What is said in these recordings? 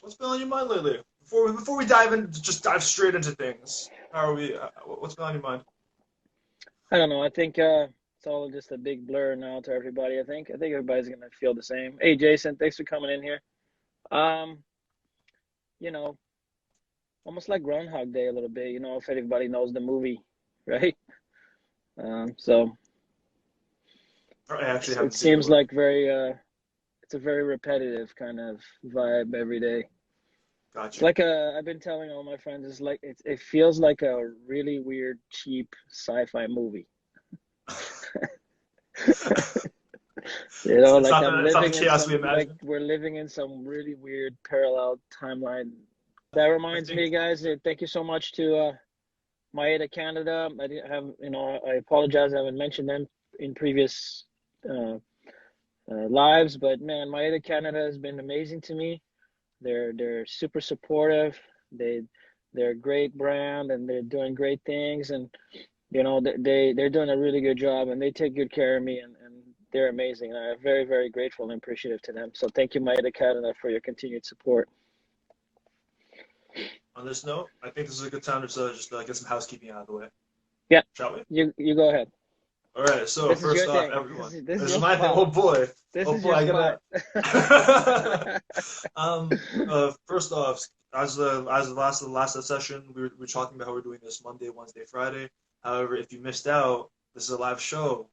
What's been on your mind lately? Before we dive in, just dive straight into things. How are we? What's been on your mind? I don't know. I think it's all just a big blur now to everybody. I think everybody's gonna feel the same. Hey, Jason, thanks for coming in here. Um, you know, almost like Groundhog Day a little bit. If anybody knows the movie, right? So I actually it haven't seen it, seems but like it's a very repetitive kind of vibe every day. It's gotcha. like I've been telling all my friends, it feels like a really weird, cheap sci-fi movie. It's, Like I'm it's not the living in chaos we some, like imagine. we're living in some really weird parallel timeline. That I reminds think me, guys, thank you so much to Maeda Canada. I didn't have, I apologize, I haven't mentioned them in previous uh, lives, but man, Maeda Canada has been amazing to me. They're super supportive. They they're a great brand and they're doing great things, and they're doing a really good job, and they take good care of me, and they're amazing. I'm very, very grateful and appreciative to them. So thank you, Maeda Canada, for your continued support. on this note, I think this is a good time to just get some housekeeping out of the way, Yeah, shall we? you go ahead. All right. So This is first your off, thing. everyone, This is this is your my thing. spot. This Oh is boy, your I spot. gotta. First off, as the last session, we were talking about how we're doing this Monday, Wednesday, Friday. However, if you missed out, this is a live show.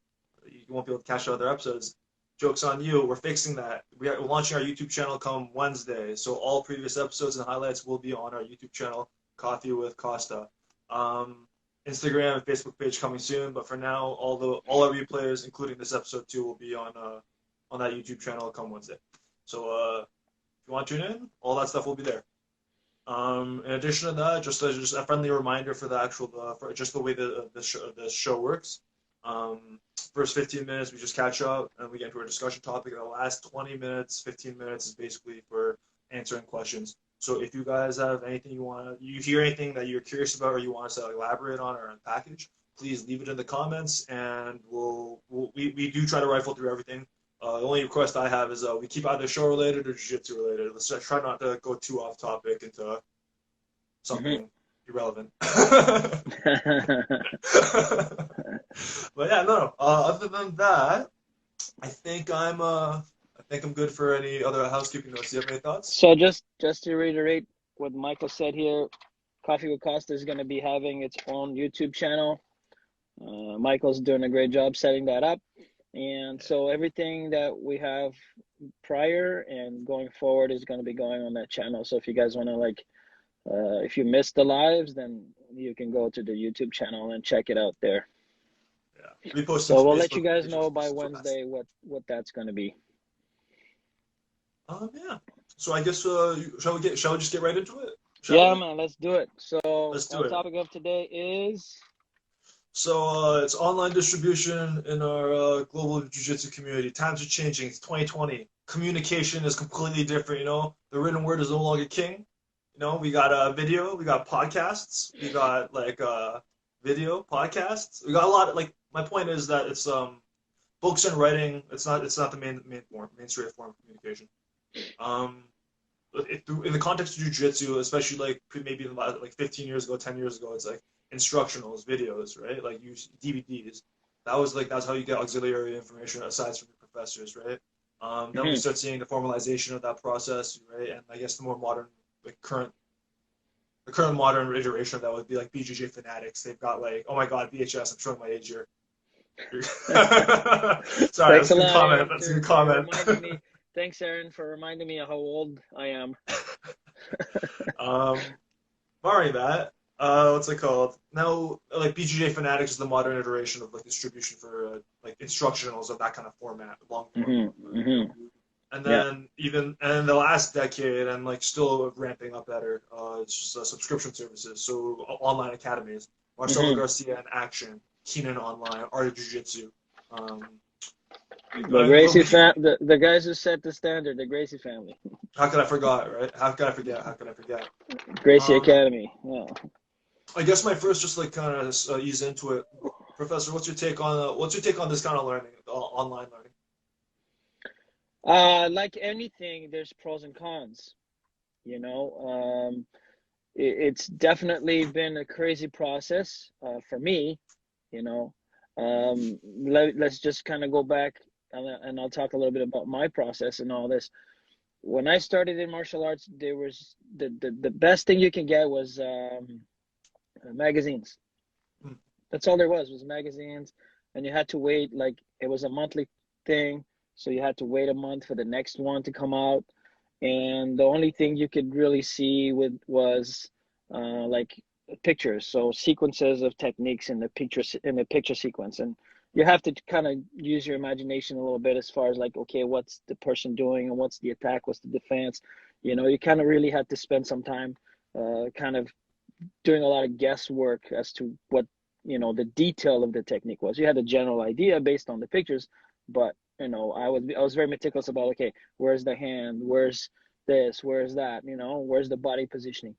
You won't be able to catch other episodes. Joke's on you. We're fixing that. We're launching our YouTube channel come Wednesday, so all previous episodes and highlights will be on our YouTube channel, Coffee with Costa. Um, Instagram and Facebook page coming soon, but for now, all our replayers, including this episode too, will be on that YouTube channel come Wednesday. So if you want to tune in, all that stuff will be there. In addition to that, just a friendly reminder for the actual for just the way the show works. First 15 minutes we just catch up and we get into a discussion topic. And the last 20 minutes, 15 minutes is basically for answering questions. So if you guys have anything you hear anything that you're curious about or you want us to elaborate on or unpackage, please leave it in the comments and we do try to rifle through everything. The only request I have is we keep either show related or jiu-jitsu related. Let's try not to go too off topic into Mhm. something irrelevant. But yeah, no. Other than that, I think I'm good for any other housekeeping notes. Do you have any thoughts? So just to reiterate what Michael said here, Coffee with Costa is going to be having its own YouTube channel. Michael's doing a great job setting that up. And so everything that we have prior and going forward is going to be going on that channel. So if you guys want to if you missed the lives, then you can go to the YouTube channel and check it out there. Yeah, repost some So we'll let you Facebook guys pages know by for best. Wednesday what that's going to be. Yeah. So I guess shall we just get right into it? Shall Yeah, we? man, let's do it. So Let's do our it. topic of today is So it's online distribution in our global jiu-jitsu community. Times are changing. It's 2020. Communication is completely different. The written word is no longer king. We got video, we got podcasts, we got video podcasts. We got a lot. Like my point is that it's books and writing. It's not the mainstream form of communication. Um, in the context of jiu-jitsu, especially maybe like 15 years ago, 10 years ago, it's like instructionals, videos, right? Like use DVDs. That's how you get auxiliary information aside from your professors, right? Then we mhm. start seeing the formalization of that process, right? And I guess the more modern, like the current modern iteration of that would be like BJJ Fanatics. They've got oh my God, VHS. I'm showing my age here. Sorry, Thanks that's a a good lot, comment. Aaron, That's a good for comment. reminding me. Thanks, Aaron, for reminding me of how old I am. um, Barring that, what's it called? Now, like BJJ Fanatics is the modern iteration of like distribution for like instructionals of that kind of format, long form. Hmm. Hmm. And Yeah. then even and the last decade and like still ramping up better, it's just subscription services. So online academies, Marcelo Hmm. Garcia in Action, Keenan Online, Art of Jiu Jitsu. Um, The but Gracie we can. the guys who set the standard, the Gracie family, How could I forget, right? How could I forget? How could I forget? Gracie Um, Academy. Yeah. I guess my first, just like kind of ease into it, Professor. What's your take on this kind of learning, online learning? Like anything, there's pros and cons. You know, it's definitely been a crazy process for me. You know, let's just kind of go back, and I'll talk a little bit about my process and all this. When I started in martial arts, there was the best thing you can get was magazines. Mm. That's all there was magazines, and you had to wait, like it was a monthly thing, so you had to wait a month for the next one to come out, and the only thing you could really see with was like pictures, so sequences of techniques in the picture sequence, and you have to kind of use your imagination a little bit as far as like, okay, what's the person doing and what's the attack, what's the defense. You know, you kind of really had to spend some time kind of doing a lot of guesswork as to what, you know, the detail of the technique was. You had a general idea based on the pictures, but you know, I was very meticulous about, okay, where's the hand, where's this, where's that, you know, where's the body positioning.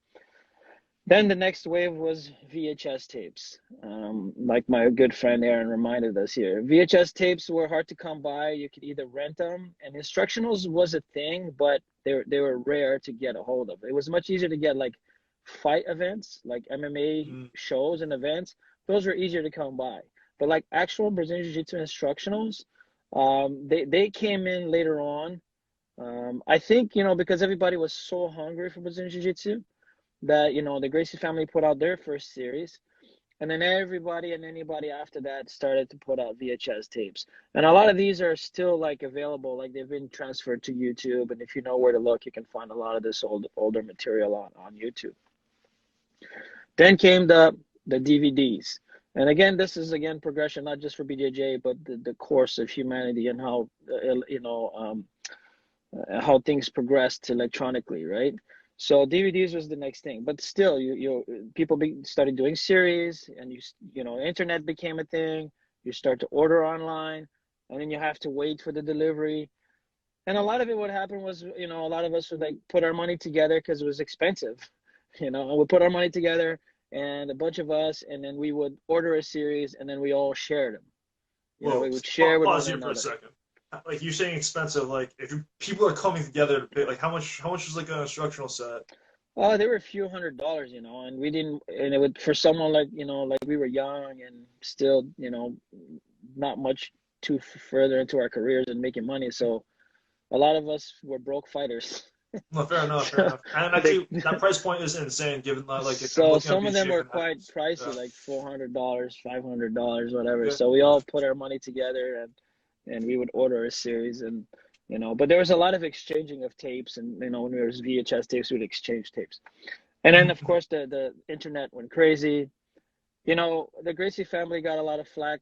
Then the next wave was VHS tapes. Like my good friend Aaron reminded us here, VHS tapes were hard to come by. You could either rent them, and instructionals was a thing, but they were rare to get a hold of. It was much easier to get like fight events, like MMA Mm. shows and events. Those were easier to come by. But like actual Brazilian Jiu-Jitsu instructionals, they came in later on. I think, you know, because everybody was so hungry for Brazilian Jiu-Jitsu that, you know, the Gracie family put out their first series, and then everybody and anybody after that started to put out VHS tapes, and a lot of these are still like available, like they've been transferred to YouTube, and if you know where to look, you can find a lot of this older material on YouTube. Then came the DVDs, and again, this is again progression, not just for BJJ, but the course of humanity and how you know, how things progressed electronically, right? So DVDs was the next thing, but still, people started doing series, and you know, internet became a thing. You start to order online, and then you have to wait for the delivery. And a lot of it, what happened was, you know, a lot of us would like put our money together because it was expensive, you know, and we put our money together, and a bunch of us, and then we would order a series, and then we all shared them. You know, Well, we would share with pause one here for a another. second. Like you're saying expensive, like if people are coming together to pay, like how much is like an instructional set? Oh, they were a few $100s, you know, and we didn't, and it would, for someone like, you know, like we were young and still, you know, not much too further into our careers and making money. So a lot of us were broke fighters. No, fair enough, fair So enough. And they, actually, that price point is insane, given that like if I'm so looking at some of them BGA were quite fanatics. pricey, Yeah, like $400, $500, whatever. yeah, So we yeah. all put our money together, and we would order a series, and you know, but there was a lot of exchanging of tapes, and you know, when there was VHS tapes, we'd exchange tapes. And then, of Mhm. course, the internet went crazy. You know, the Gracie family got a lot of flack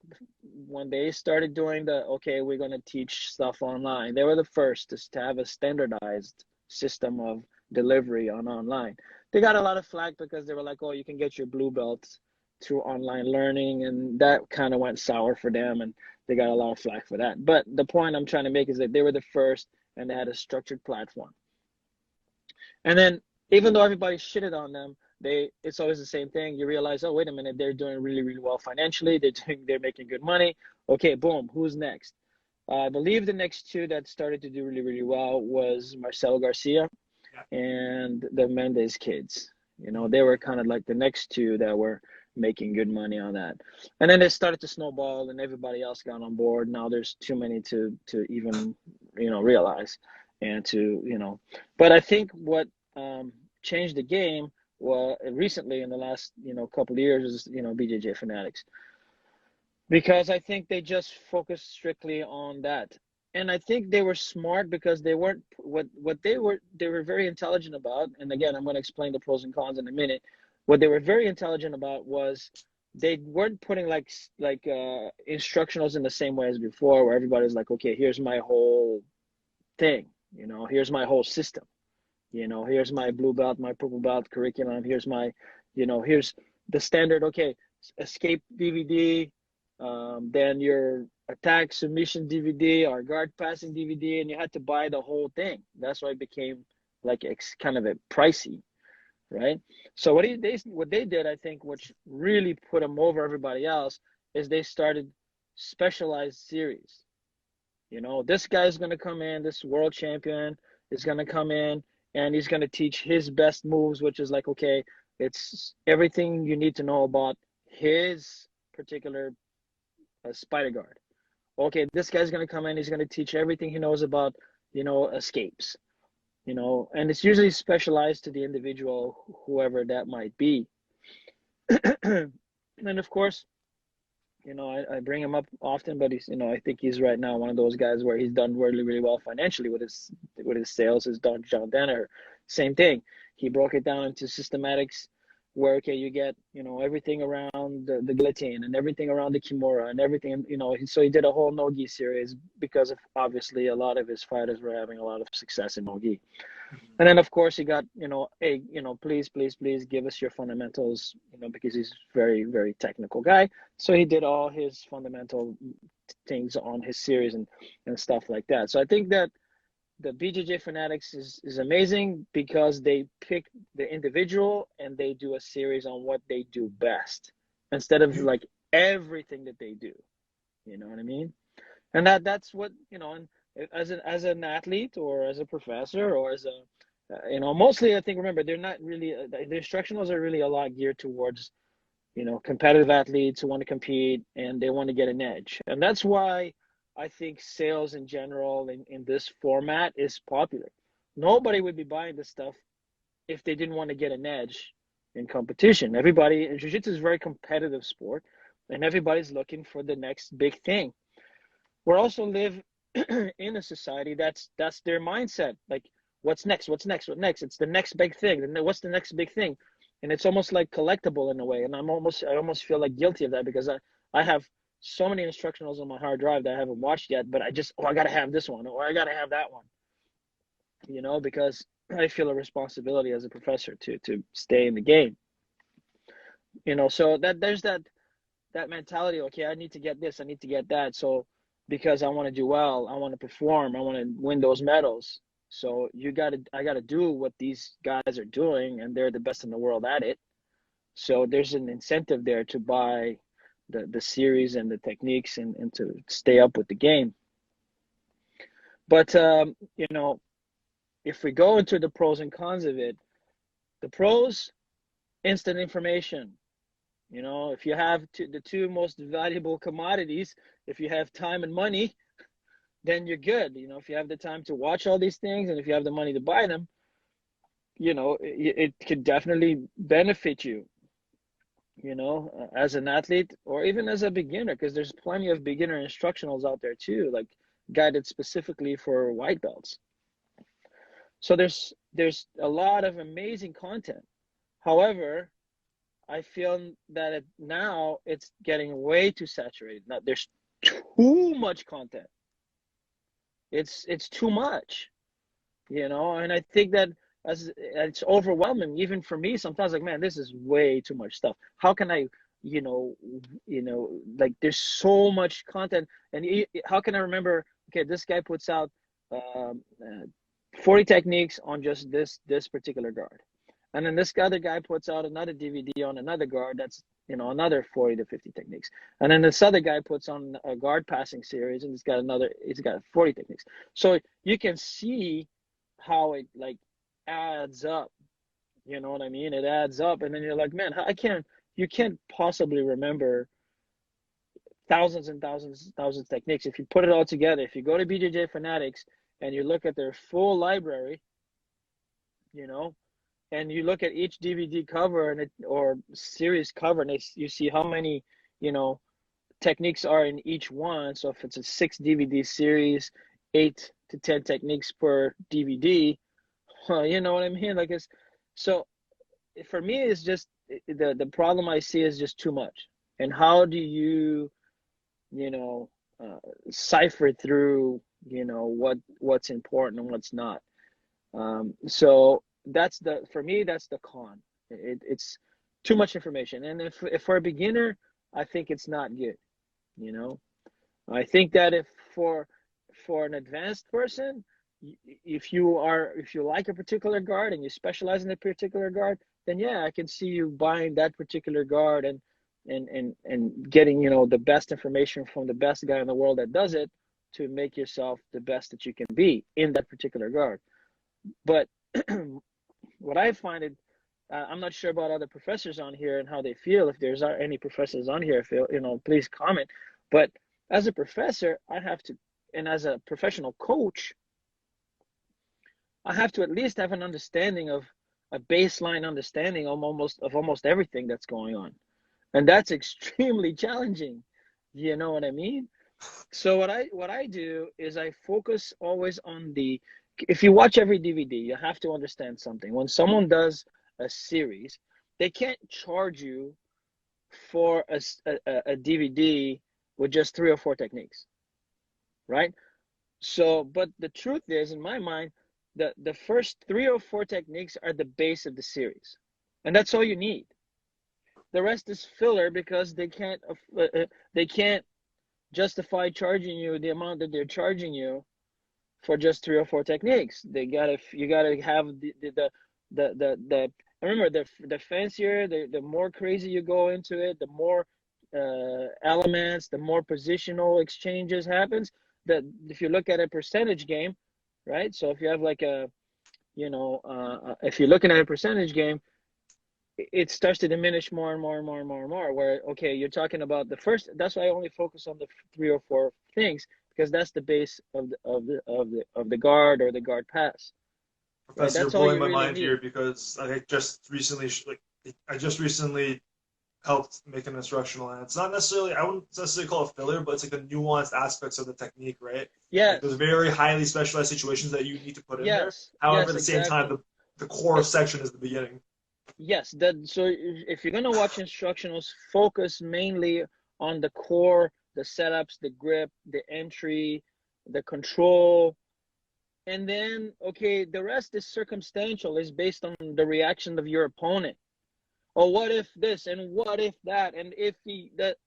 when they started doing okay, we're going to teach stuff online. They were the first to have a standardized system of delivery on online. They got a lot of flack because they were like, oh, you can get your blue belts through online learning. And that kind of went sour for them. And they got a lot of flack for that. But the point I'm trying to make is that they were the first, and they had a structured platform. And then, even though everybody shitted on them, it's always the same thing. You realize, oh, wait a minute, they're doing really, really well financially. They're making good money. Okay, boom, who's next? I believe the next two that started to do really, really well was Marcelo Garcia Yeah. and the Mendez kids. You know, they were kind of like the next two that were making good money on that. And then they started to snowball, and everybody else got on board. Now there's too many to even, you know, realize and to, you know. But I think what changed the game was recently in the last, you know, couple of years is, you know, BJJ Fanatics, because I think they just focused strictly on that. And I think they were smart because they weren't what they were very intelligent about. And again, I'm going to explain the pros and cons in a minute. What they were very intelligent about was they weren't putting instructionals in the same way as before, where everybody's like, okay, here's my whole thing, you know, here's my whole system, you know, here's my blue belt, my purple belt curriculum, here's my, you know, here's the standard, okay, escape DVD, then your attack submission DVD or guard passing DVD, and you had to buy the whole thing. That's why it became like kind of a pricey, right? So what they did, I think, which really put them over everybody else, is they started specialized series. You know, this guy's going to come in, this world champion is going to come in, and he's going to teach his best moves, which is like, okay, it's everything you need to know about his particular spider guard. Okay, this guy's going to come in, he's going to teach everything he knows about, escapes, and it's usually specialized to the individual, whoever that might be. And of course, I bring him up often, but he's, I think he's right now one of those guys where he's done really, really well financially with his sales. Is Don John Danaher, same thing. He broke it down into systematics, where okay, you get everything around the guillotine and everything around the kimura and everything. So he did a whole no-gi series because of obviously a lot of his fighters were having a lot of success in no-gi. Mhm. And then of course he got, hey, please, please, please give us your fundamentals, because he's very, very technical guy. So he did all his fundamental things on his series and stuff like that. So I think that the BJJ Fanatics is amazing because they pick the individual and they do a series on what they do best instead of You like everything that they do. You know what I mean? And that's what, and as an athlete or as a professor or as a mostly I think, remember, they're not really the instructionals are really a lot geared towards competitive athletes who want to compete and they want to get an edge, and that's why I think sales in general in this format is popular. Nobody would be buying this stuff if they didn't want to get an edge in competition. Everybody in jiu-jitsu is a very competitive sport, and everybody's looking for the next big thing. We also live in a society that's their mindset. Like, what's next? What's next? What next? It's the next big thing. And what's the next big thing? And it's almost like collectible in a way. And I almost feel like guilty of that because I have so many instructionals on my hard drive that I haven't watched yet, but I gotta have this one or I gotta have that one. Because I feel a responsibility as a professor to stay in the game. So that there's that mentality. Okay, I need to get this, I need to get that. So because I want to do well, I want to perform, I want to win those medals. So I gotta do what these guys are doing, and they're the best in the world at it. So there's an incentive there to buy the series and the techniques and to stay up with the game. But if we go into the pros and cons of it, the pros: instant information. If you have the two most valuable commodities, if you have time and money, then you're good. If you have the time to watch all these things and if you have the money to buy them, it could definitely benefit you, as an athlete or even as a beginner, because there's plenty of beginner instructionals out there too, like guided specifically for white belts. So there's a lot of amazing content. However, I feel that now it's getting way too saturated. Now there's too much content. It's too much, and I think that as it's overwhelming even for me sometimes. Like, man, this is way too much stuff. How can I, you know, like there's so much content, and how can I remember? Okay, this guy puts out um, uh, 40 techniques on just this particular guard. And then this other guy puts out another DVD on another guard that's, another 40 to 50 techniques. And then this other guy puts on a guard passing series and he's got 40 techniques. So you can see how it like adds up. You know what I mean? It adds up. And then you're like, man, you can't possibly remember thousands and thousands of techniques. If you put it all together, if you go to BJJ Fanatics and you look at their full library, you know, and you look at each DVD cover or series cover, and you see how many, techniques are in each one. So if it's a 6 DVD series, 8 to 10 techniques per DVD, you know what I mean? Like so for me, it's just the problem I see is just too much. And how do you, you know, cipher through, what's important and what's not? So for me, that's the con. It's too much information. And if for a beginner, I think it's not good. I think that if for an advanced person, if you like a particular guard and you specialize in a particular guard, then yeah, I can see you buying that particular guard and getting, the best information from the best guy in the world that does it to make yourself the best that you can be in that particular guard. But what I find it, I'm not sure about other professors on here and how they feel. If there's any professors on here, feel, please comment. But as a professor, I have to, and as a professional coach, I have to at least have an understanding of a baseline understanding of almost everything that's going on. And that's extremely challenging. You know what I mean? So what I do is I focus always on the, if you watch every DVD, you have to understand something. When someone does a series, they can't charge you for a DVD with just 3 or 4 techniques, right? So, but the truth is, in my mind, the first 3 or 4 techniques are the base of the series, and that's all you need. The rest is filler because they can't justify charging you the amount that they're charging you for just 3 or 4 techniques. You gotta have the remember, the fancier, the more crazy you go into it, the more elements, the more positional exchanges happens. That if you look at a percentage game, right? So if you have like a, if you're looking at a percentage game, it starts to diminish more and more and more and more and more. Where, okay, you're talking about the first. That's why I only focus on the 3 or 4 things, because that's the base of the guard or the guard pass. Right? Professor, you're That's all blowing you my really mind here need. because I just recently helped make an instructional, and it's not necessarily, I wouldn't necessarily call it filler, but it's like the nuanced aspects of the technique, right? Like there's Yes, very highly specialized situations that you need to put in there. yes, However, yes, at the same time, exactly. the core It, section is the beginning. yes, that so if you're gonna watch instructionals, focus mainly on the core, the setups, the grip, the entry, the control, and then okay, the rest is circumstantial, is based on the reaction of your opponent. Or what if this and what if that and if he that,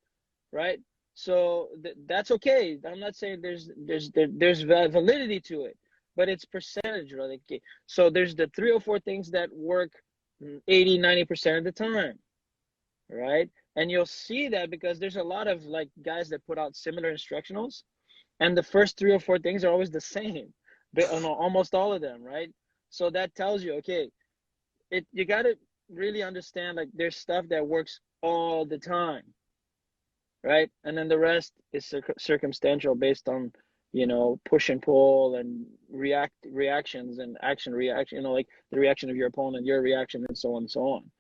right? So that's okay. I'm not saying there's validity to it, but it's percentage, right? Okay. So there's the 3 or 4 things that work 80-90% of the time, right? And you'll see that because there's a lot of like guys that put out similar instructionals, and the first 3 or 4 things are always the same, but on almost all of them, right? So that tells you, okay, you got to really understand, like, there's stuff that works all the time, right? And then the rest is circumstantial, based on, push and pull and reactions and action reaction, like the reaction of your opponent, your reaction, and so on and so on.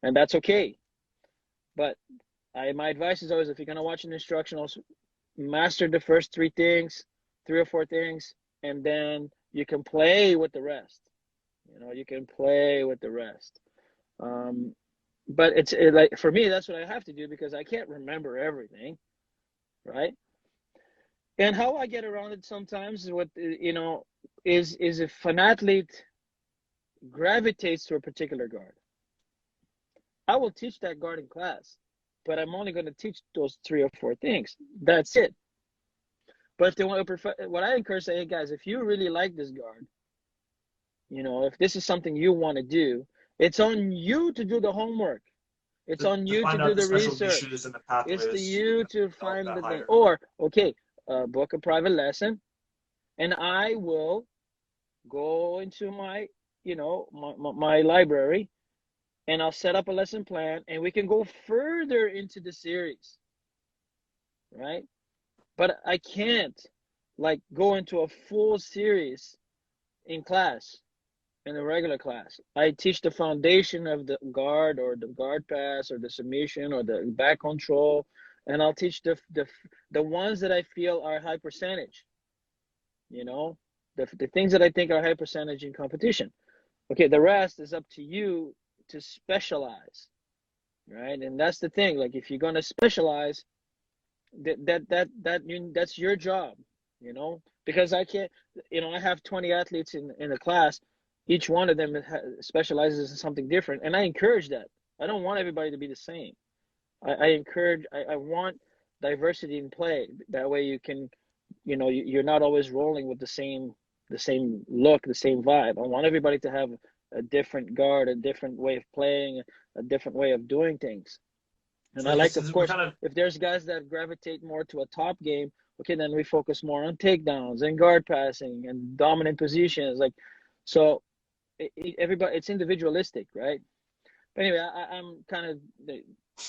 And that's okay. But my advice is always, if you're going to watch an instructional, master the first 3 things, 3 or 4 things, and then you can play with the rest. You can play with the rest. But like, for me, that's what I have to do, because I can't remember everything, right? And how I get around it sometimes is what, is if an athlete gravitates to a particular guard, I will teach that guard in class, but I'm only going to teach those 3 or 4 things. That's it. But if they want to what I encourage, say, hey guys, if you really like this guard, if this is something you want to do, it's on you to do the homework. It's on To you to find do out the the special research. niches and the It's to pathways you and to develop find that the thing. higher. Or, okay, book a private lesson, and I will go into my, my library, and I'll set up a lesson plan, and we can go further into the series, right? But I can't, like, go into a full series in class, in a regular class. I teach the foundation of the guard, or the guard pass, or the submission, or the back control, and I'll teach the ones that I feel are high percentage. The things that I think are high percentage in competition. Okay, the rest is up to you to specialize, right? And that's the thing. Like, if you're gonna specialize, that's your job, because I can't, I have 20 athletes in the class. Each one of them specializes in something different, and I encourage that. I don't want everybody to be the same. I want diversity in play. That way you can, you're not always rolling with the same look, the same vibe. I want everybody to have a different guard, a different way of playing, a different way of doing things. And So I like you like, said, of we're course, kind of if there's guys that gravitate more to a top game, okay, then we focus more on takedowns and guard passing and dominant positions. Like, so everybody, it's individualistic, right? But anyway, I'm kind of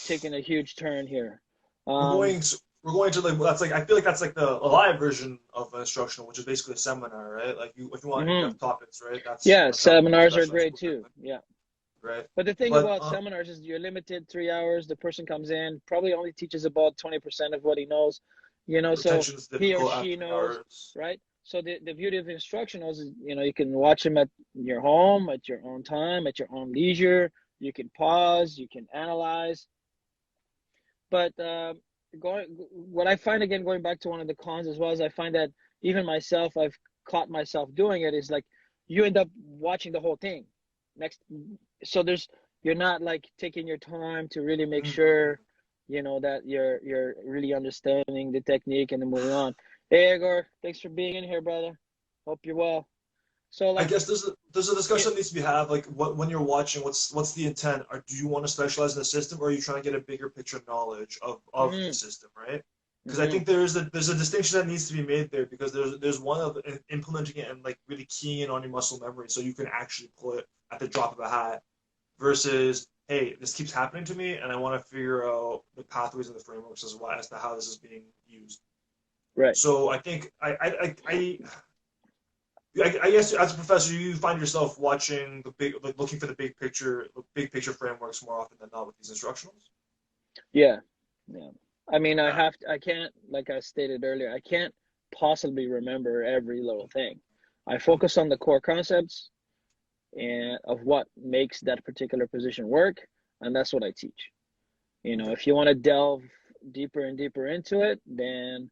taking a huge turn here. We're Um, going to we're going to like that's like I feel like that's like the a live version of an instructional, which is basically a seminar, right? Like you if you want if you mhm. have topics, right? Yeah, That's how seminars are professional great school too. curriculum, Yeah. right? But the thing But about seminars is you're limited 3 hours. The person comes in, probably only teaches about 20% of what he knows, so retention is he or difficult at she three knows, hours. right? So the beauty of instructionals is, you can watch them at your home, at your own time, at your own leisure. You can pause, you can analyze. But what I find, again, going back to one of the cons as well, is I find that even myself, I've caught myself doing it, is like you end up watching the whole thing next. So you're not like taking your time to really make Mm-hmm. sure, that you're really understanding the technique and then moving on. Hey, Igor, thanks for being in here, brother. Hope you're well. So I like, guess there's a it, discussion that needs to be had. Like, when you're watching, what's the intent? Or do you want to specialize in the system, or are you trying to get a bigger picture knowledge of the mm, system, right? Because I mm-hmm, think there's a distinction that needs to be made there because there's one of implementing it and like really keying in on your muscle memory so you can actually pull it at the drop of a hat versus hey, this keeps happening to me and I want to figure out the pathways and the frameworks as to how this is being used. right. So I think I guess as a professor, you find yourself watching the big, like looking for the big picture frameworks more often than not with these instructionals. Yeah, yeah. I mean, Yeah. I can't, like I stated earlier, I can't possibly remember every little thing. I focus on the core concepts and of what makes that particular position work, and that's what I teach. Okay. If you want to delve deeper and deeper into it, then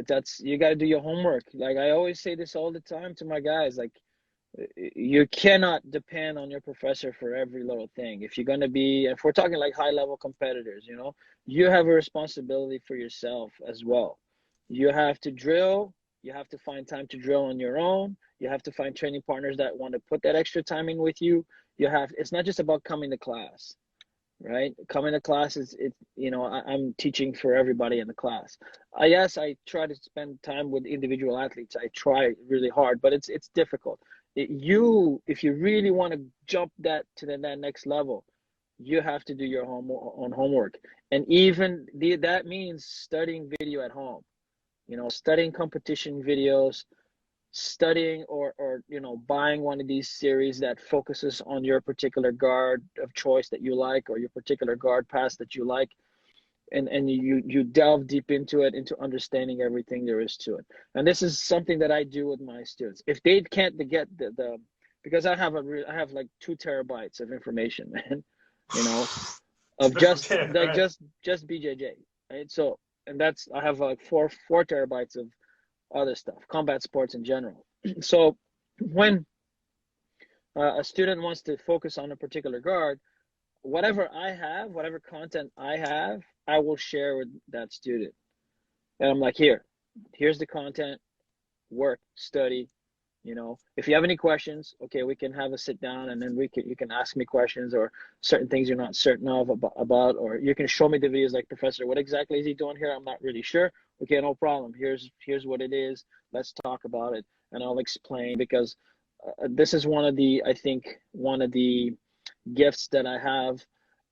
that's you got to do your homework. Like I always say this all the time to my guys, like you cannot depend on your professor for every little thing. If you're going to be, if we're talking like high level competitors, you have a responsibility for yourself as well. You have to drill, you have to find time to drill on your own. You have to find training partners that want to put that extra time in with you. It's not just about coming to class, right? Coming to class is I'm teaching for everybody in the class. Yes, I try to spend time with individual athletes. I try really hard, but it's difficult. If you really want to jump that next level, you have to do your own homework, and even that means studying video at home. Studying competition videos, studying or buying one of these series that focuses on your particular guard of choice that you like, or your particular guard pass that you like, and you delve deep into it, into understanding everything there is to it. And this is something that I do with my students. If they can't get the because I have like 2 terabytes of information, man, you know of just Okay. All like right. just BJJ, right? So, and that's, I have like four terabytes of other stuff, combat sports in general. So when a student wants to focus on a particular guard, whatever content I have, I will share with that student. And I'm like, here's the content, work, study. If you have any questions, okay, we can have a sit down, and then you can ask me questions, or certain things you're not certain of about, or you can show me the videos, like, Professor, what exactly is he doing here? I'm not really sure. Okay, no problem. Here's what it is. Let's talk about it, and I'll explain, because this is I think one of the gifts that I have,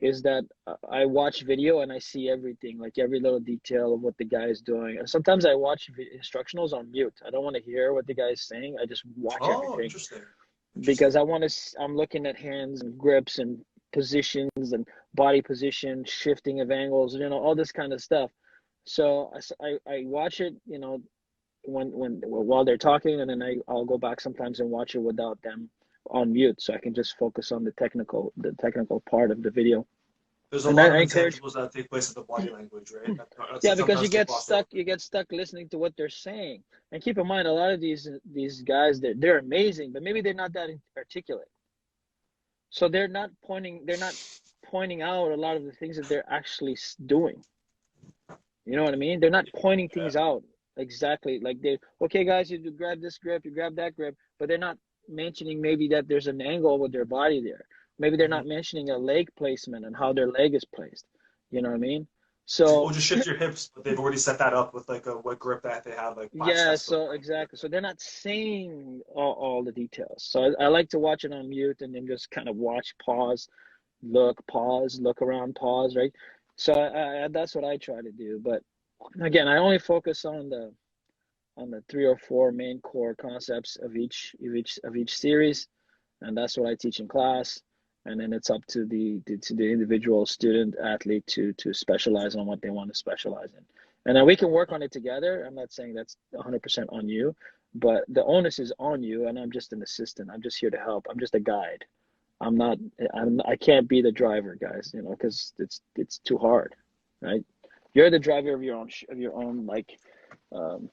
is that I watch video and I see everything, like every little detail of what the guy is doing. And sometimes I watch instructionals on mute. I don't want to hear what the guy is saying. I just watch Oh, everything, interesting. because Interesting. I'm looking at hands and grips and positions and body position, shifting of angles, all this kind of stuff. So I watch it, when while they're talking, and then I'll go back sometimes and watch it without them on mute, so I can just focus on the technical part of the video. There's a And lot I of encourage, intangibles that take place in the body language, right? yeah, That because sometimes get glossed over. you get stuck listening to what they're saying. And keep in mind, a lot of these guys, they're amazing, but maybe they're not that articulate. So they're not pointing out a lot of the things that they're actually doing. You know what I mean? They're not pointing Yeah. things out exactly. Like, okay, guys, you grab this grip, you grab that grip, but they're not mentioning maybe that there's an angle with their body there. Maybe they're Hmm. not mentioning a leg placement and how their leg is placed. You know what I mean? So Or just shift your hips, but they've already set that up with like a what grip that they have, like five yeah, steps for so exactly. So they're not saying all the details. So I like to watch it on mute and then just kind of watch, pause, look around, pause, right? So that's what I try to do. But again, I only focus on the three or four main core concepts of each series, and that's what I teach in class. And then it's up to the individual student athlete to specialize on what they want to specialize in. And then we can work on it together. I'm not saying that's 100% on you, but the onus is on you. And I'm just an assistant. I'm just here to help. I'm just a guide. I'm not. I can't be the driver, guys. You know, because it's too hard, right? You're the driver of your own like um,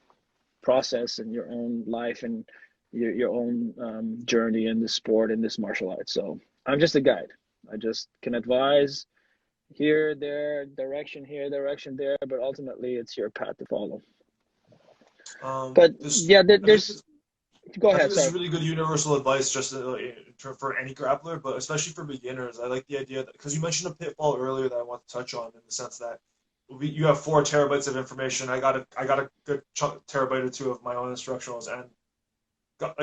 process and your own life and your own journey in this sport in this martial arts. So I'm just a guide. I just can advise here, there, direction there, but ultimately it's your path to follow. But this yeah, I think there's. Go I think ahead. this is Sorry. really good universal advice just for any grappler, but especially for beginners. I like the idea that because you mentioned a pitfall earlier that I want to touch on in the sense that you have 4 terabytes of information. I got a good terabyte or two of my own instructionals, and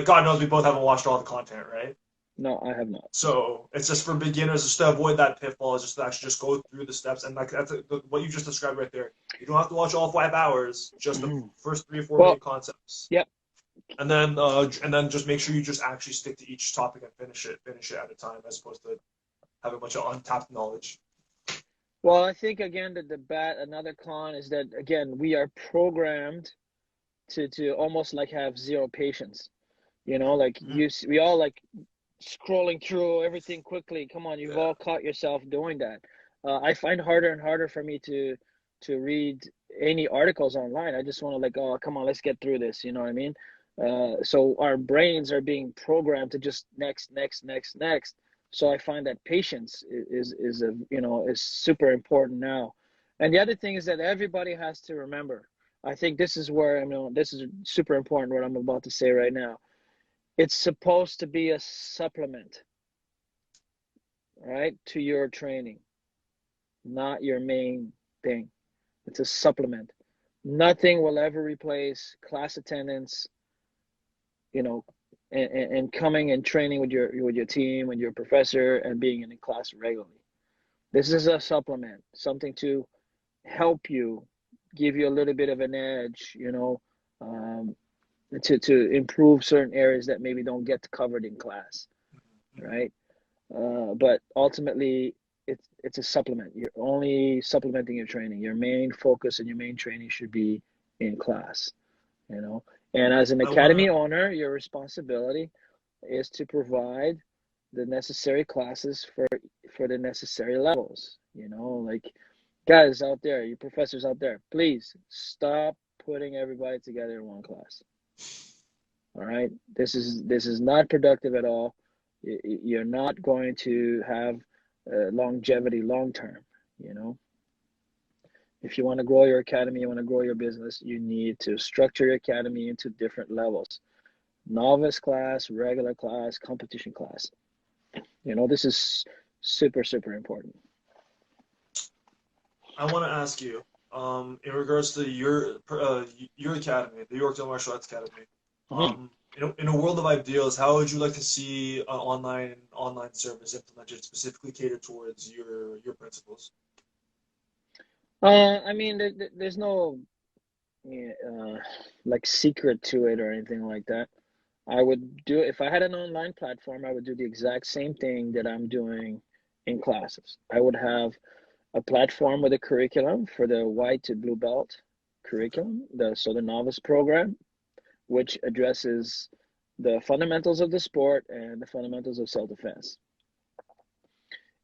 God knows we both haven't watched all the content, right? No, I have not. So it's just for beginners just to avoid that pitfall. Is just to actually just go through the steps and like what you just described right there. You don't have to watch all 5 hours, just the first 3 or 4 main Well, concepts, yep. and then just make sure you just actually stick to each topic and finish it at a time, as opposed to have a bunch of untapped knowledge. Well, I think again that another con is that again we are programmed to almost like have zero patience. You know, like Mm-hmm. we all like scrolling through everything quickly. Come on, you've Yeah. all caught yourself doing that. I find harder and harder for me to read any articles online. I just want to like, oh, come on, let's get through this. You know what I mean? So our brains are being programmed to just next, next, next, next. So I find that patience is a is super important now. And the other thing is that everybody has to remember. I think this is where this is super important what I'm about to say right now. It's supposed to be a supplement, right, to your training, not your main thing. It's a supplement. Nothing will ever replace class attendance, you know, and coming and training with your team, with your professor, and being in the class regularly. This is a supplement, something to help you, give you a little bit of an edge, um, to improve certain areas that maybe don't get covered in class, right? But ultimately, it's a supplement. You're only supplementing your training. Your main focus and your main training should be in class, you know. And as an I want academy to. owner, your responsibility is to provide the necessary classes for the necessary levels. Like guys out there, you professors out there, please stop putting everybody together in one class. All right, this is not productive at all. You're not going to have longevity long term. You know, if you want to grow your academy, you want to grow your business, you need to structure your academy into different levels: novice class, regular class, competition class. This is super super important. I want to ask you, in regards to your academy, the Yorkdale Martial Arts Academy. Mhm. In a world of ideals, how would you like to see an online service implemented specifically catered towards your principles? I mean, there's no like secret to it or anything like that. I would do if I had an online platform, I would do the exact same thing that I'm doing in classes. I would have a platform with a curriculum for the white to blue belt Okay. curriculum, the novice program, which addresses the fundamentals of the sport and the fundamentals of self-defense.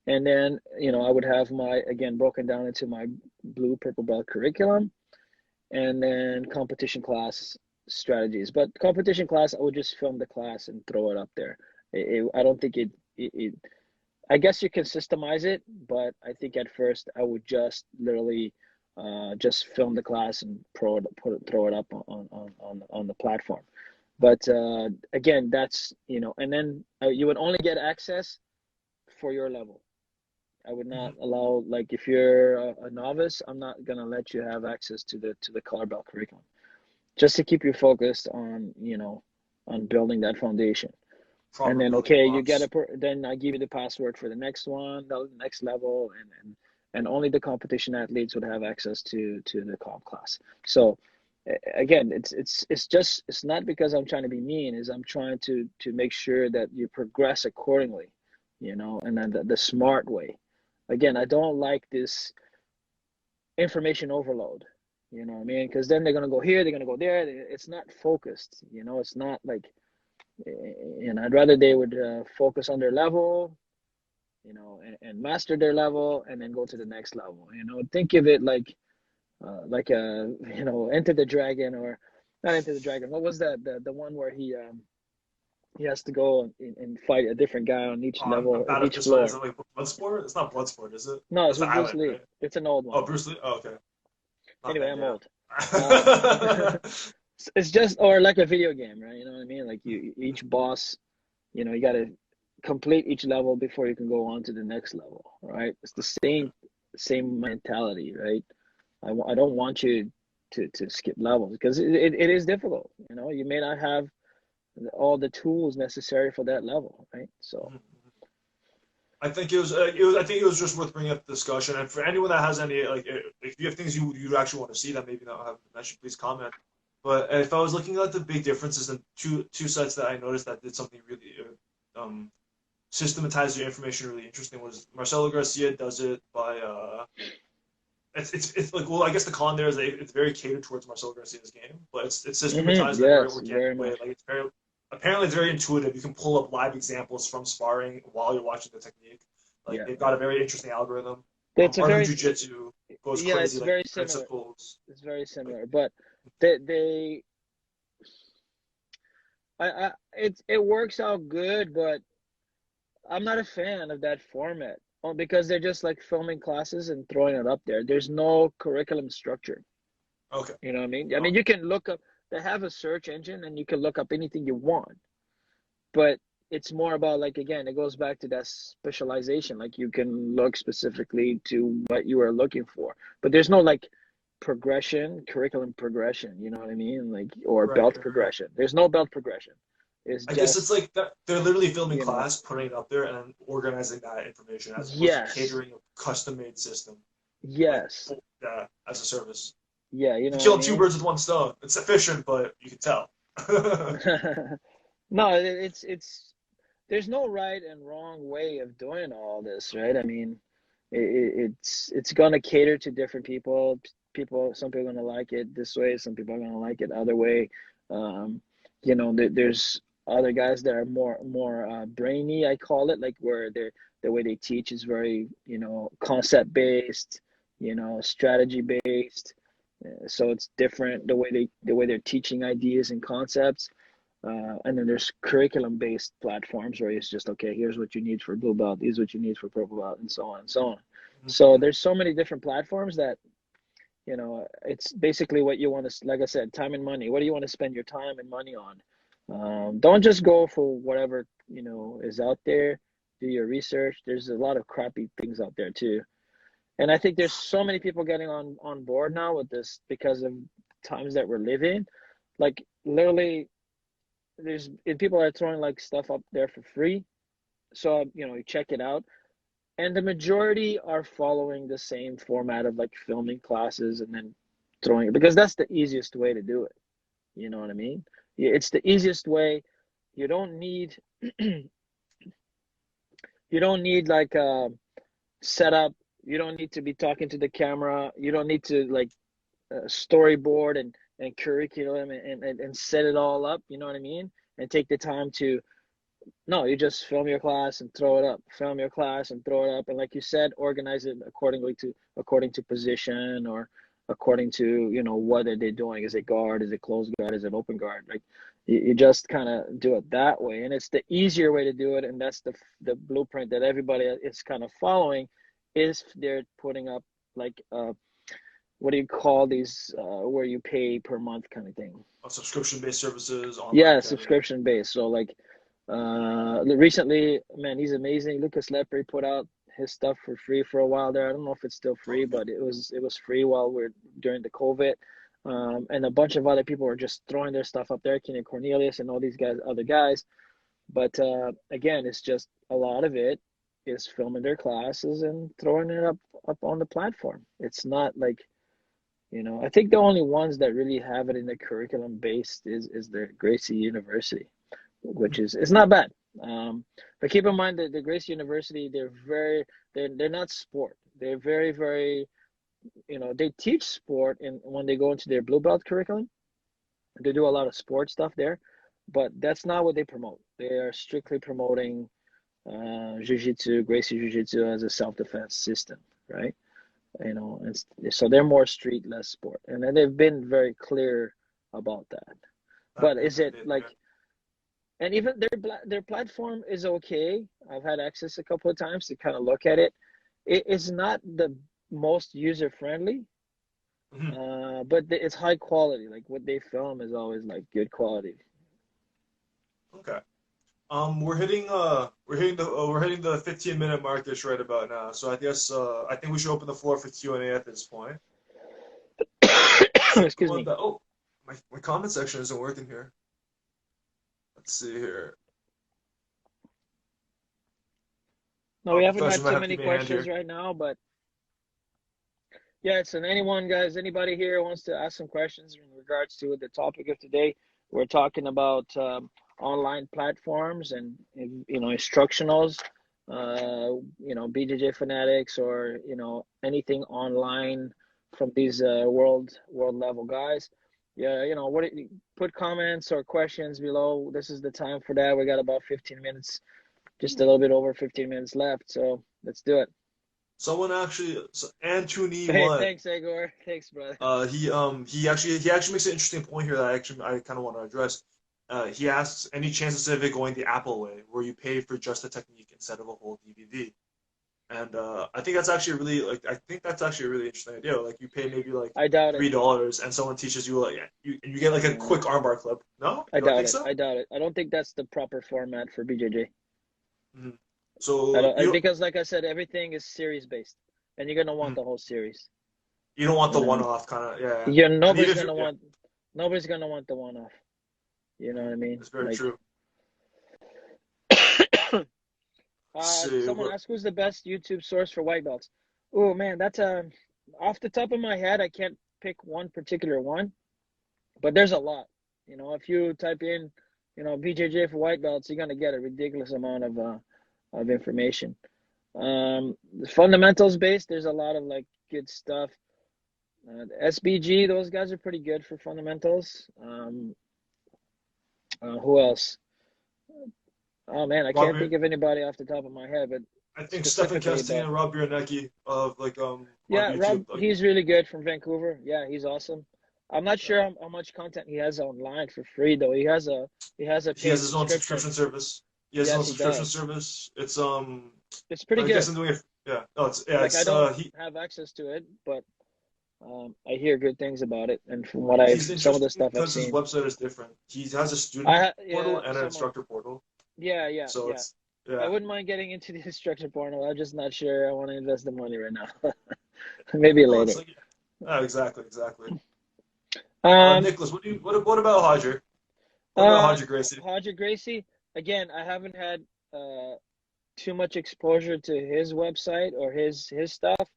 And then, I would have my again broken down into my blue purple belt curriculum and then competition class strategies. But competition class, I would just film the class and throw it up there. I don't think it. I guess you can systemize it, but I think at first I would just literally just film the class and throw it up on the platform. But again, that's and then you would only get access for your level. I would not Mhm. allow, like, if you're a novice, I'm not gonna let you have access to the color belt curriculum, just to keep you focused on, on building that foundation. And Proper then, building okay, blocks. then I give you the password for the next one, the next level, and only the competition athletes would have access to the comp class. So again, it's not because I'm trying to be mean, is I'm trying to make sure that you progress accordingly, and then the smart way. Again, I don't like this information overload. You know what I mean? Because then they're gonna go here, they're gonna go there. It's not focused. It's not like, I'd rather they would focus on their level, and master their level, and then go to the next level. Think of it like a Enter the Dragon, or not Enter the Dragon. What was that? The one where he has to go and fight a different guy on each Oh, I'm level, bad at each this one. Is floor. it like Bloodsport? It's not Bloodsport, is it? No, it's That's the with Bruce island, Lee. right? It's an old Oh, one. Bruce Lee. Oh, okay. Not Anyway, Van I'm Damme. old. Uh, it's just, or like a video game, right? You know what I mean? Like, each boss, you got to complete each level before you can go on to the next level, right? It's the same mentality, right? I don't want you to skip levels, because it is difficult. You may not have all the tools necessary for that level, right? So, Mhm. I think I think it was just worth bringing up the discussion. And for anyone that has any, like, if you have things you actually want to see that maybe not have mentioned, please comment. But if I was looking at the big differences in two sites that I noticed that did something really systematize your information really interesting, was Marcelo Garcia does it by it's like, well, I guess the con there is that it's very catered towards Marcelo Garcia's game, but it's systematized in a very yes, organic very way. much. Like, it's very, apparently it's very intuitive. You can pull up live examples from sparring while you're watching the technique. Like, Yeah, they've got a very interesting algorithm. it's a Arnold very, Jiu-Jitsu goes yeah, crazy, it's like very similar. principles. It's very Like, similar, but they it works out good, but I'm not a fan of that format. Because they're just like filming classes and throwing it up there. There's no curriculum structure. okay, You know what I mean? I no, mean, you can look up, they have a search engine and you can look up anything you want, but it's more about, like, again, it goes back to that specialization. Like, you can look specifically to what you are looking for, but there's no, like, curriculum progression. You know what I mean? Like, or right, belt right, right. progression. There's no belt progression. It's I guess it's just, like that they're literally filming you know, class, putting it up there, and then organizing that information as opposed to yes, catering a custom-made system, like, yes, as a service. yeah, you You know what I kill two mean? birds with one stone. It's efficient, but you can tell. No, it's there's no right and wrong way of doing all this, right? I mean, it's gonna cater to different people. Some people are gonna like it this way, some people are gonna like it other way. Um, there's other guys that are more brainy, I call it, like, where the way they teach is very, concept based, strategy based. So it's different the way they're teaching ideas and concepts. And then there's curriculum based platforms where it's just, okay, here's what you need for blue belt, here's what you need for purple belt, and so on and so on. So there's so many different platforms that, it's basically what you want to, like I said, time and money. What do you want to spend your time and money on? Don't just go for whatever, is out there. Do your research. There's a lot of crappy things out there too. And I think there's so many people getting on board now with this because of times that we're living. Like, literally, people are throwing, like, stuff up there for free. So, you check it out. And the majority are following the same format of, like, filming classes and then throwing it, because that's the easiest way to do it. You know what I mean? It's the easiest way. You don't need you don't need, like, a setup. You don't need to be talking to the camera. You don't need to, like, storyboard and curriculum and set it all up. You know what I mean? And take the time to, no, you just film your class and throw it up. Film your class and throw it up. And, like you said, organize it according to position, or according to, what are they doing? Is it guard? Is it closed guard? Is it open guard? Like, you just kind of do it that way. And it's the easier way to do it. And that's the blueprint that everybody is kind of following, is they're putting up, like, what do you call these, where you pay per month kind of thing. Subscription-based services, online Yeah, academy. subscription based. So, like, recently, man, he's amazing. Lucas Lepre put out his stuff for free for a while there. I don't know if it's still free, Okay. but it was free while we're during the COVID. And a bunch of other people were just throwing their stuff up there, Kenny Cornelius and all these guys, other guys. But again, it's just a lot of it is filming their classes and throwing it up on the platform. It's not like, I think the only ones that really have it in the curriculum based is the Gracie University, which is it's not bad. But keep in mind that the Gracie University, they're not sport. They're very, very, they teach sport and when they go into their blue belt curriculum, they do a lot of sport stuff there, but that's not what they promote. They are strictly promoting Jiu-Jitsu, Gracie Jiu-Jitsu as a self-defense system, right? And so they're more street, less sport, and then they've been very clear about that. But is I it did, like, yeah. and even their platform is okay. I've had access a couple of times to kind of look at it. It's not the most user friendly, Mhm. but it's high quality. Like what they film is always like good quality. Okay. We're hitting the 15-minute mark ish right about now. So I think we should open the floor for Q&A at this point. So Excuse going me. back, oh, my comment section isn't working here. Let's see here. No, Oh, we haven't Professor had might too have to many give me a hand questions here. right now, but yeah, it's an anyone, guys. Anybody here wants to ask some questions in regards to the topic of today? We're talking about online platforms and instructionals, BJJ fanatics, or anything online from these world level guys. Yeah, put comments or questions below. This is the time for that. We got about 15 minutes, just a little bit over 15 minutes left, so let's do it. Someone actually, Antony Hey, one. thanks, Igor. Thanks, brother. He actually makes an interesting point here that I kind of want to address. He asks any chances of it going the Apple way, where you pay for just the technique instead of a whole DVD. And I think that's actually a really interesting idea. Like you pay maybe like I doubt it. $3 and someone teaches you like you get like a Uh, quick armbar clip. No, I you don't doubt think it. so? I doubt it. I don't think that's the proper format for BJJ. Hmm. I So don't because, like I said, everything is series based, and you're gonna want mhm. the whole series. You don't want You the know what I one mean? off kind of, yeah. Yeah, And even if you're, yeah, nobody's gonna want the one off. You know what I mean? it's very Like, true. See, someone asked who's the best YouTube source for white belts. Oh man, that's off the top of my head, I can't pick one particular one, but there's a lot. If you type in, BJJ for white belts, you're gonna get a ridiculous amount of information. The fundamentals based, there's a lot of like good stuff. SBG, those guys are pretty good for fundamentals. Who else? Oh man, I can't Rob, think of anybody off the top of my head, but I think Stefan specifically, Kesting but and Rob Biernecki of like on yeah, YouTube. Rob, Like he's really good from Vancouver. Yeah, he's awesome. I'm not yeah. sure how much content he has online for free though. He has a He has paid his own subscription. subscription service. He has his own Yes, he subscription does. service. It's It's pretty I guess good. I'm doing it. Yeah. No, Like I don't he have access to it, but I hear good things about it, and from what he's some of the interesting stuff I've because his seen, website is different. He has a student yeah, portal and an instructor portal. yeah, yeah, So yeah. it's I yeah. wouldn't mind getting into the instructor portal. I'm just not sure I want to invest the money right now. Maybe Well, it's later. like yeah, exactly. Um, Nicholas, what about Hodger? What about uh, Hodger Gracie? Hodger Gracie. Again, I haven't had uh too much exposure to his website or his stuff,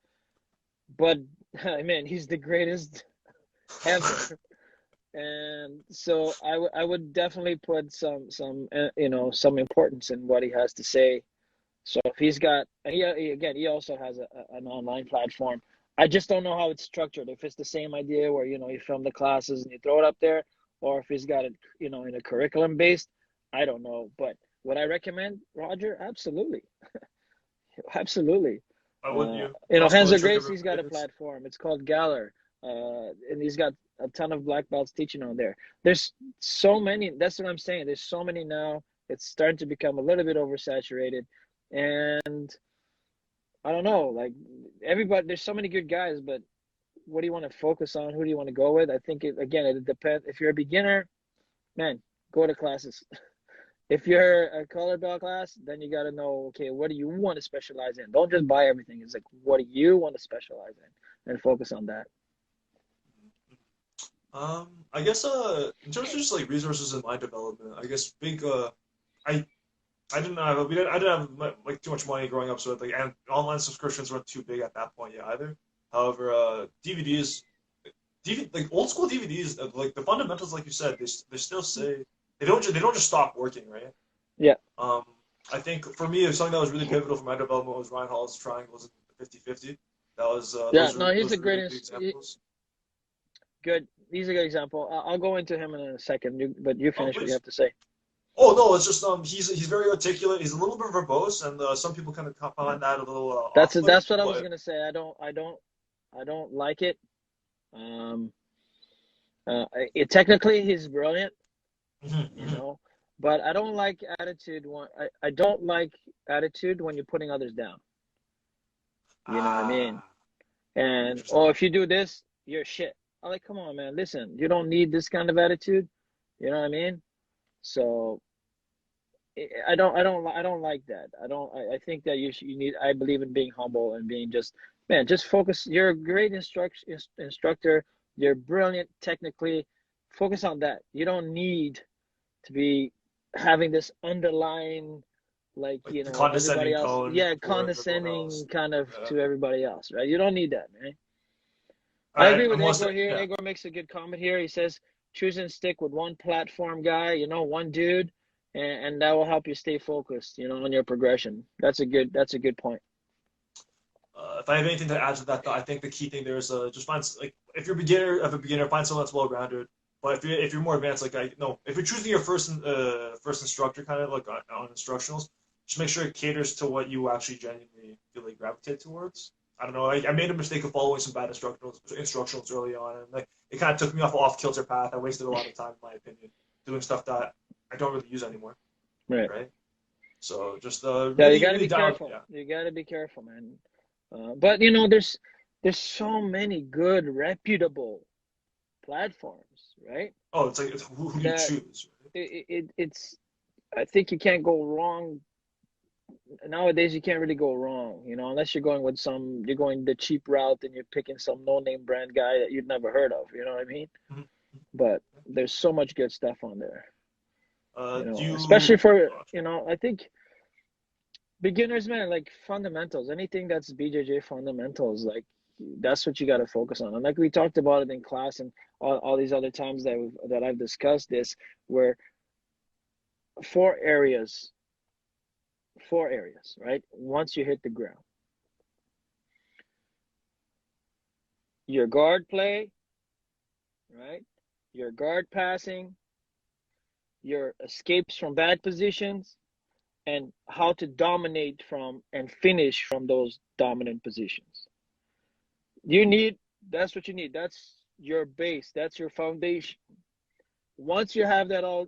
but I mean, he's the greatest ever. And so I would definitely put some importance in what he has to say. So if he's got, and again, he also has an online platform. I just don't know how it's structured. If it's the same idea where you film the classes and you throw it up there, or if he's got it in a curriculum based, I don't know. But would I recommend Roger? Absolutely, absolutely. Why wouldn't you? Also, Hanzo trick of Gracie's got a Vegas. platform. It's called Galler, and he's got a ton of black belts teaching on there. There's so many. That's what I'm saying. There's so many now. It's starting to become a little bit oversaturated, and I don't know. Like everybody, there's so many good guys, but what do you want to focus on? Who do you want to go with? I think it depends. If you're a beginner, man, go to classes. If you're a color belt class, then you got to know, okay, what do you want to specialize in? Don't just buy everything. It's like, what do you want to specialize in, and focus on that. I guess in terms of just like resources in my development, I guess big I I didn't have I didn't have like too much money growing up, so like and online subscriptions weren't too big at that point yet either. However, DVDs, like old school DVDs, like the fundamentals, like you said, they still say they don't just stop working, right? Yeah. Um, I think for me, something that was really pivotal for my development was Ryan Hall's triangles and 50-50. That was Yeah. No, he's a those are great, really big examples. good. He's a good example. I'll go into him in a second, but you Oh, finish what you please. have to say. Oh no, it's just he's very articulate. He's a little bit verbose, and some people kind of find that a little off-putting. That's what I was But gonna say. I don't like it. Um, technically he's brilliant, mhm, you mhm. know, but I don't like attitude. I don't like attitude when you're putting others down. You know what I mean? Ah, And interesting. oh, if you do this, you're shit. I'm like, come on, man. Listen, you don't need this kind of attitude. You know what I mean? So I don't like that. I think that you need. I believe in being humble and being just, man. Just focus. You're a great instructor. You're brilliant technically. Focus on that. You don't need to be having this underlying, like, Like the everybody condescending else. tone Yeah, towards everyone condescending else. kind of Yeah. to everybody else, right? You don't need that, man. All I right, agree with I'm almost Egor here. yeah. Egor makes a good comment here. He says, choose and stick with one platform guy, one dude, and that will help you stay focused, on your progression. That's a good point. If I have anything to add to that, though, I think the key thing there is just find like if you're a beginner, find someone that's well rounded. But if you're more advanced, like I no, if you're choosing your first instructor, kind of like on instructionals, just make sure it caters to what you actually genuinely feel like gravitate towards. I don't know. I made a mistake of following some bad instructionals early on, and like it kind of took me off kilter path. I wasted a lot of time, in my opinion, doing stuff that I don't really use anymore. Right. Right. So just Yeah, you really got to really be down. careful. Yeah. You got to be careful, man. But there's so many good, reputable platforms, right? Oh, it's like who do you That choose? it's I think you can't go wrong nowadays. You can't really go wrong, unless you're going the cheap route and you're picking some no-name brand guy that you'd never heard of. You know what I mean? Mhm. But there's so much good stuff on there, Do especially you? for, I think beginners, man, like fundamentals, anything that's BJJ fundamentals, like that's what you got to focus on. And like we talked about it in class and all these other times that I've discussed this, where four areas, right? Once you hit the ground, your guard play, right? Your guard passing, your escapes from bad positions, and how to dominate from and finish from those dominant positions. You need, that's what you need. That's your base, that's your foundation. Once you have that all,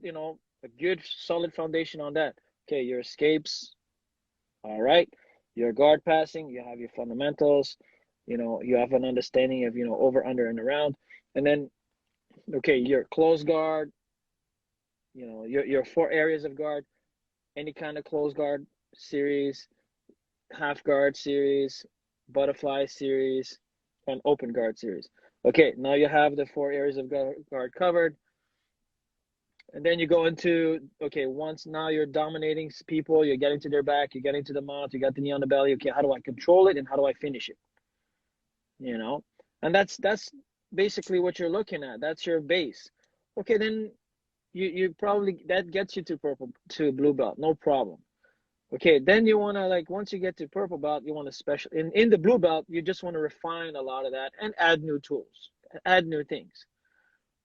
a good solid foundation on that, okay, your escapes, all right, your guard passing, you have your fundamentals, you have an understanding of, over, under, and around. And then, okay, your close guard, your four areas of guard, any kind of close guard series, half guard series, butterfly series, and open guard series. Okay, now you have the four areas of guard covered. And then you go into, okay, once now you're dominating people, you're getting to their back, you're getting to the mouth, you got the knee on the belly. Okay, how do I control it and how do I finish it? You know, and that's basically what you're looking at. That's your base. Okay, then you probably, that gets you to purple, to blue belt, no problem. Okay, then you want to, like, once you get to purple belt, you want to special in the blue belt, you just want to refine a lot of that and add new tools, add new things.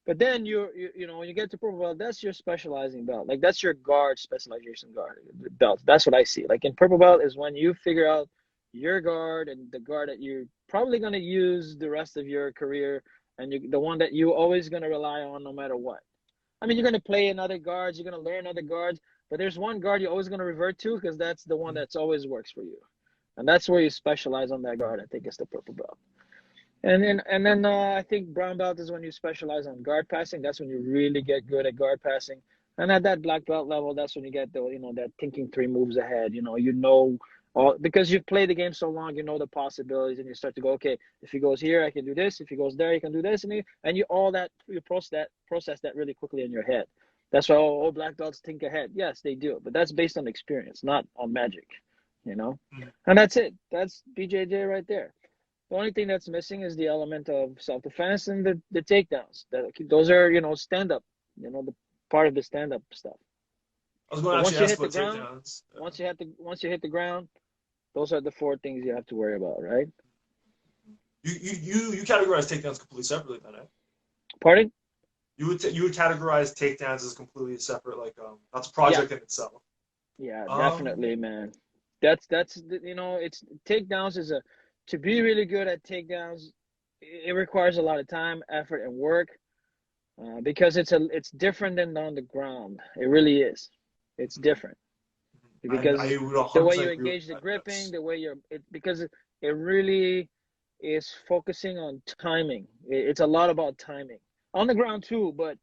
But then when you get to purple belt, that's your specializing belt. Like that's your guard specialization guard belt. That's what I see. Like in purple belt is when you figure out your guard and the guard that you're probably going to use the rest of your career, and the one that you always going to rely on no matter what. I mean, you're going to play in other guards, you're going to learn other guards, but there's one guard you're always going to revert to because that's the one that's always works for you. And that's where you specialize on that guard. I think it's the purple belt. And then I think brown belt is when you specialize on guard passing. That's when you really get good at guard passing. And at that black belt level, that's when you get the, that thinking 3 moves ahead. All because you've played the game so long, you know the possibilities, and you start to go, okay, if he goes here, I can do this. If he goes there, he can do this, and you process that really quickly in your head. That's why all black belts think ahead. Yes, they do, but that's based on experience, not on magic. You know, Mhm. and that's it. That's BJJ right there. The only thing that's missing is the element of self-defense and the takedowns. Those are, stand-up, the part of the stand-up stuff. I was going But to once actually you ask hit the about ground, takedowns. once you hit the ground, those are the 4 things you have to worry about, right? You categorize takedowns completely separately, then, eh? Pardon? You would categorize takedowns as completely separate, like that's a Yeah, project in itself. yeah, Um, definitely, man. That's it's takedowns is a to be really good at takedowns. It requires a lot of time, effort, and work because it's different than on the ground. It really is. It's different I because would the way 100% you agree with engage the that. gripping, Yes. the way because it really is focusing on timing. It's a lot about timing on the ground too, but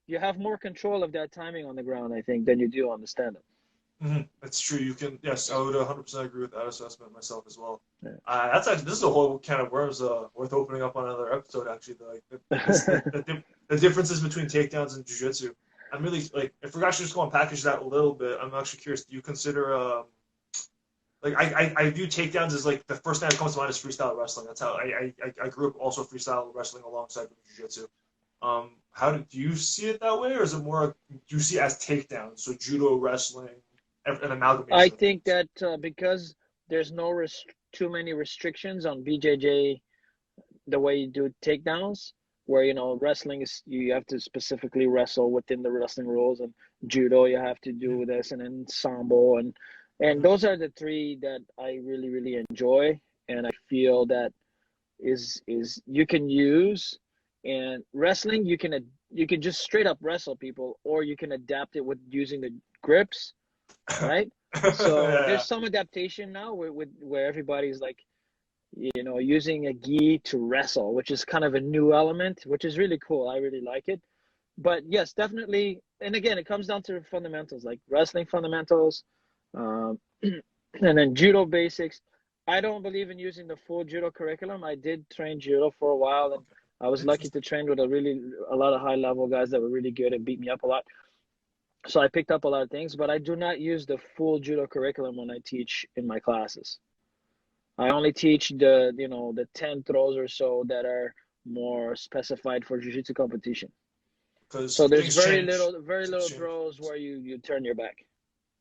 you have more control of that timing on the ground, I think, than you do on the stand up. That's true. You can, yes, I would 100% agree with that assessment myself as well. Yeah. That's actually, this is a whole can of worms worth opening up on another episode. Actually, the differences between takedowns and jiu-jitsu. I'm really like if we're actually just going to package that a little bit. I'm actually curious. Do you consider like I view takedowns as like the first thing that comes to mind is freestyle wrestling. That's how I grew up also freestyle wrestling alongside with jiu-jitsu. Do you see it that way, or is it more do you see it as takedowns? So judo, wrestling, an I amalgamation of think things. that because there's no too many restrictions on BJJ the way you do takedowns, where wrestling is you have to specifically wrestle within the wrestling rules, and judo you have to do this, and then sambo, and Mm-hmm. those are the 3 that I really really enjoy, and I feel that is you can use, and wrestling you can just straight up wrestle people, or you can adapt it with using the grips, right? So Yeah, there's some adaptation now where everybody's like using a gi to wrestle, which is kind of a new element, which is really cool. I really like it. But yes, definitely. And again, it comes down to fundamentals, like wrestling fundamentals, um, and then judo basics. I don't believe in using the full judo curriculum. I did train judo for a while, and okay, I was lucky to interesting. train with a lot of high level guys that were really good and beat me up a lot. So I picked up a lot of things, but I do not use the full judo curriculum when I teach in my classes. I only teach the 10 throws or so that are more specified for jiu-jitsu competition. Because So there's things change, very things little change. throws where you turn your back, you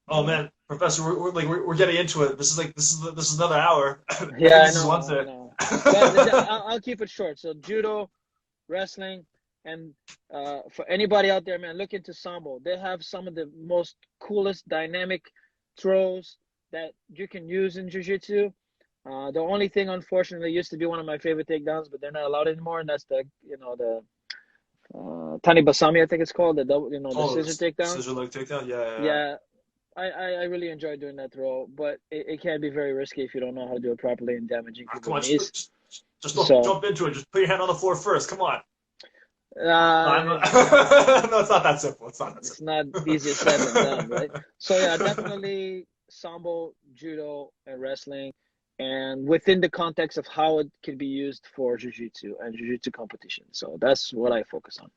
Oh know. man, Professor, we're getting into it. This is another hour. I Yeah, think I this is know, I Wednesday. know. But I'll keep it short. So judo, wrestling, and for anybody out there, man, look into sambo. They have some of the most coolest dynamic throws that you can use in jiu-jitsu. The only thing, unfortunately, used to be one of my favorite takedowns, but they're not allowed anymore, and that's the Tani Basami, I think it's called, the Oh, scissor the takedown. scissor leg takedown. Yeah, yeah, yeah. Yeah, I really enjoy doing that throw, but it can be very risky if you don't know how to do it properly and damaging Come people's on, knees. just don't So, jump into it. Just put your hand on the floor first. Come on. No, I'm uh, not. No, it's not that simple. It's not that it's simple. not easier said than done, right? So yeah, definitely sambo, judo, and wrestling, and within the context of how it can be used for jiu-jitsu and jiu-jitsu competition. So that's what I focus on.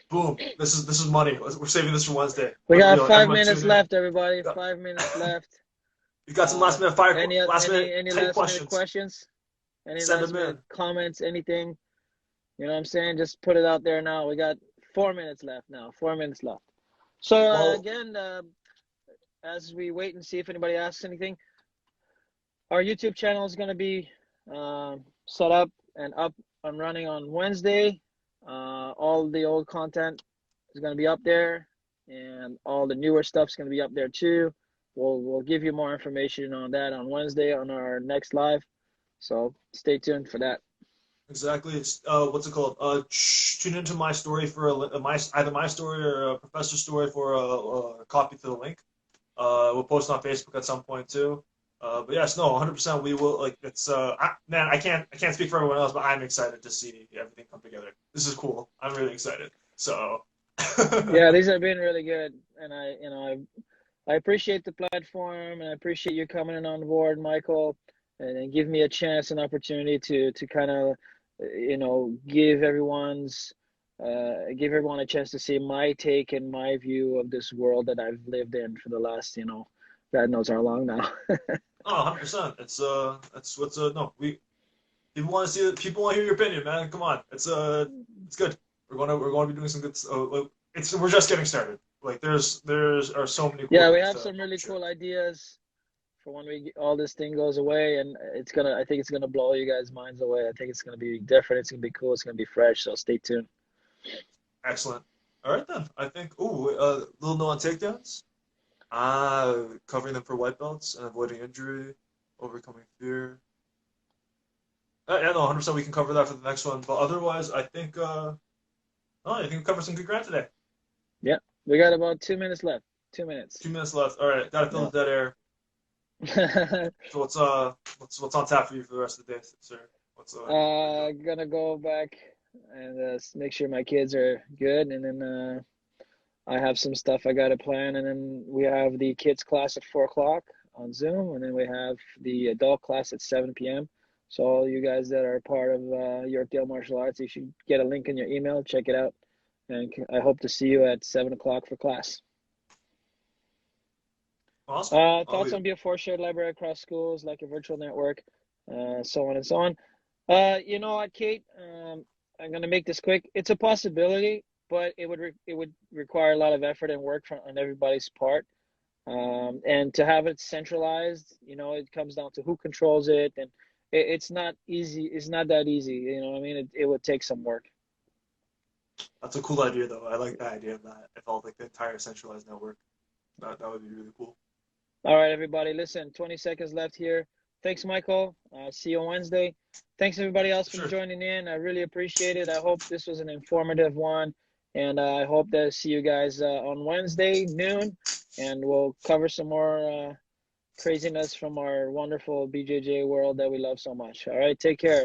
Boom. This is money. We're saving this for Wednesday. We got five Everyone minutes tune in. left, everybody. 5 minutes left. You got some last minute Any type last minute questions. questions? Any Send last them minute in. comments? Anything? You know what I'm saying? Just put it out there now. We got 4 minutes left now. 4 minutes left. So Well, again, as we wait and see if anybody asks anything, our YouTube channel is going to be set up and running on Wednesday. All the old content is going to be up there, and all the newer stuff is going to be up there too. We'll give you more information on that on Wednesday on our next live. So stay tuned for that. exactly. It's, what's it called? Tune into my story for either my story or a professor story for a copy to the link. We'll post on Facebook at some point too. But yes, no, 100%. We will like it's man. I can't speak for everyone else, but I'm excited to see everything come together. This is cool. I'm really excited. So Yeah, these have been really good. and I appreciate the platform, and I appreciate you coming in on board, Michael, and give me a chance, an opportunity to kind of, give everyone a chance to see my take and my view of this world that I've lived in for the last, God knows how long now. Oh, 100%. That's what's no. We people want to see it. People want to hear your opinion, man. Come on. It's good. We're going to be doing some good. We're just getting started. Like there's are so many cool Yeah, we things have to some really share. cool ideas for when all this thing goes away, and I think it's gonna blow you guys' minds away. I think it's gonna be different. It's gonna be cool. It's gonna be fresh. So stay tuned. Excellent. All right then. I think. Little note on takedowns. Covering them for white belts and avoiding injury, overcoming fear. Yeah, no, 100%. We can cover that for the next one. But otherwise, I think. I think we covered some good ground today. Yeah, we got about 2 minutes left. 2 minutes. 2 minutes left. All right, gotta fill Yeah. the dead air. So what's on tap for you for the rest of the day, sir? What are you doing? Gonna go back and make sure my kids are good, and then I have some stuff I gotta plan, and then we have the kids class at 4 o'clock on Zoom, and then we have the adult class at 7 p.m. So all you guys that are part of Yorkdale Martial Arts, you should get a link in your email, check it out, and I hope to see you at 7 o'clock for class. Awesome. Thoughts on Ep.4 shared library across schools, like a virtual network, so on and so on. You know what, Kate? I'm gonna make this quick. It's a possibility, but it would require a lot of effort and work on everybody's part. And to have it centralized, it comes down to who controls it, and it's not easy. It's not that easy. You know what I mean? It would take some work. That's a cool idea, though. I like the idea of that. If all like the entire centralized network, that would be really cool. All right, everybody, listen. 20 seconds left here. Thanks, Michael. See you on Wednesday. Thanks, everybody else, for Sure. joining in. I really appreciate it. I hope this was an informative one, and I hope to see you guys on Wednesday noon, and we'll cover some more craziness from our wonderful BJJ world that we love so much. All right, take care.